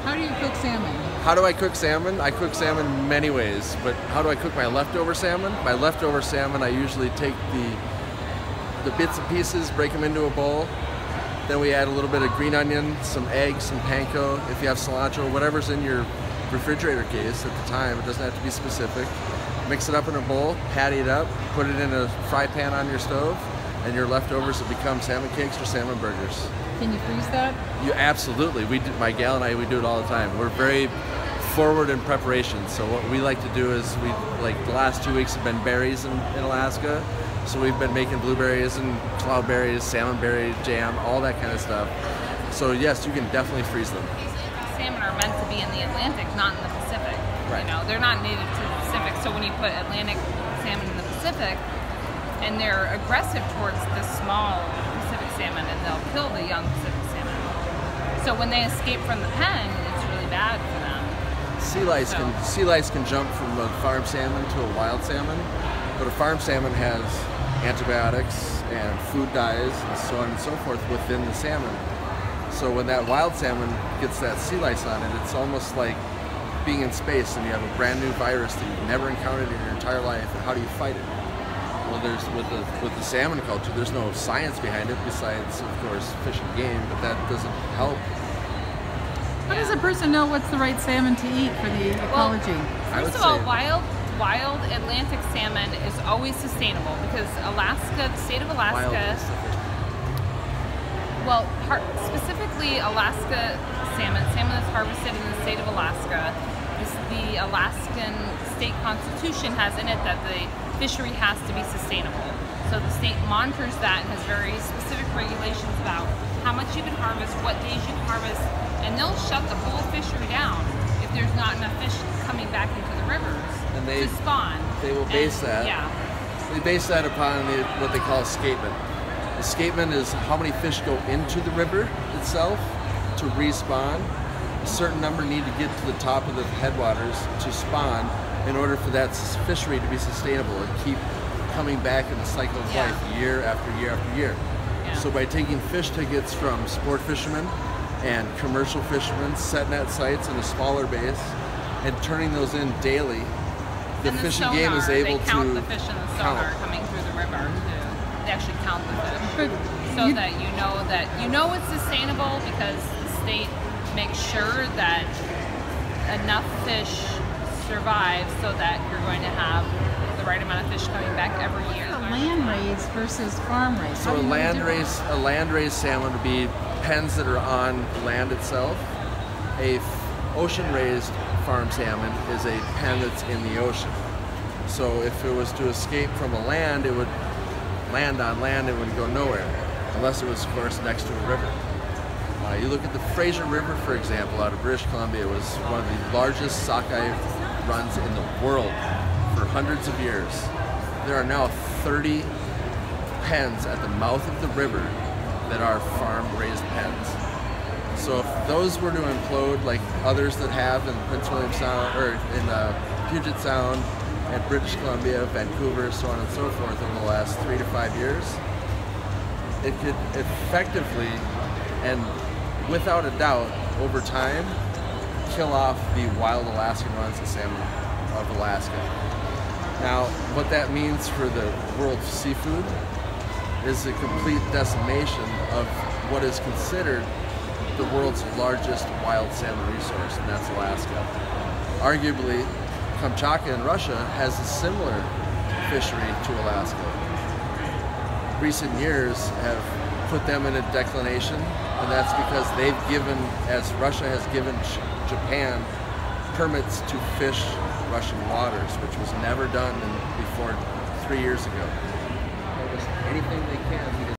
How do you cook salmon? How do I cook salmon? I cook salmon many ways, but how do I cook my leftover salmon? My leftover salmon, I usually take the bits and pieces, break them into a bowl. Then we add a little bit of green onion, some eggs, some panko. If you have cilantro, whatever's in your refrigerator case at the time, it doesn't have to be specific. Mix it up in a bowl, patty it up, put it in a fry pan on your stove, and your leftovers will become salmon cakes or salmon burgers. Can you freeze that? You absolutely. We do, my gal and I, we do it all the time. We're very forward in preparation. So what we like to do is like the last 2 weeks have been berries in Alaska. So we've been making blueberries and cloudberries, salmon berry jam, all that kind of stuff. So yes, you can definitely freeze them. Salmon are meant to be in the Atlantic, not in the Pacific. Right. You know, they're not native to the Pacific. So when you put Atlantic salmon in the Pacific, and they're aggressive towards the small Pacific salmon, and they'll kill the young Pacific salmon. So when they escape from the pen, it's really bad for them. Sea lice can jump from a farm salmon to a wild salmon, but a farm salmon has antibiotics and food dyes and so on and so forth within the salmon. So when that wild salmon gets that sea lice on it, it's almost like being in space and you have a brand new virus that you've never encountered in your entire life, and how do you fight it? Well, with the salmon culture, there's no science behind it besides, of course, fish and game, but that doesn't help. How does a person know what's the right salmon to eat for the ecology? Well, first of all, wild Atlantic salmon is always sustainable because Alaska, the state of Alaska, well, specifically Alaska salmon that's harvested in the state of Alaska, the Alaskan state constitution has in it that the fishery has to be sustainable. So the state monitors that and has very specific regulations about how much you can harvest, what days you can harvest, and they'll shut the whole fishery down if there's not enough fish coming back into the rivers to spawn. They will base that. Yeah. They base that upon what they call escapement. Escapement is how many fish go into the river itself to respawn. A certain number need to get to the top of the headwaters to spawn in order for that fishery to be sustainable and keep coming back in the cycle of life year after year after year. Yeah. So by taking fish tickets from sport fishermen and commercial fishermen, set net sites in a smaller base, and turning those in daily, the fishing game is able to count the fish in the sonar coming through the river. They actually count the fish so that you know it's sustainable because the state makes sure that enough fish survive so that you're going to have the right amount of fish coming back every year. Land raised versus farm raised. So a land raised salmon would be pens that are on land itself. A ocean raised farm salmon is a pen that's in the ocean. So if it was to escape from a land, it would land on land, it would go nowhere, unless it was, of course, next to a river. You look at the Fraser River, for example, out of British Columbia. It was one of the largest sockeye runs in the world for hundreds of years. There are now 30 pens at the mouth of the river that are farm-raised pens. So if those were to implode like others that have in Prince William Sound, or in Puget Sound, at British Columbia, Vancouver, so on and so forth over the last 3 to 5 years, it could effectively and without a doubt over time kill off the wild Alaskan runs of salmon of Alaska. Now, what that means for the world's seafood is a complete decimation of what is considered the world's largest wild salmon resource, and that's Alaska. Arguably, Kamchatka in Russia has a similar fishery to Alaska. Recent years have put them in a declination, and that's because they've given, as Russia has given Japan permits to fish Russian waters, which was never done before 3 years ago. Anything they can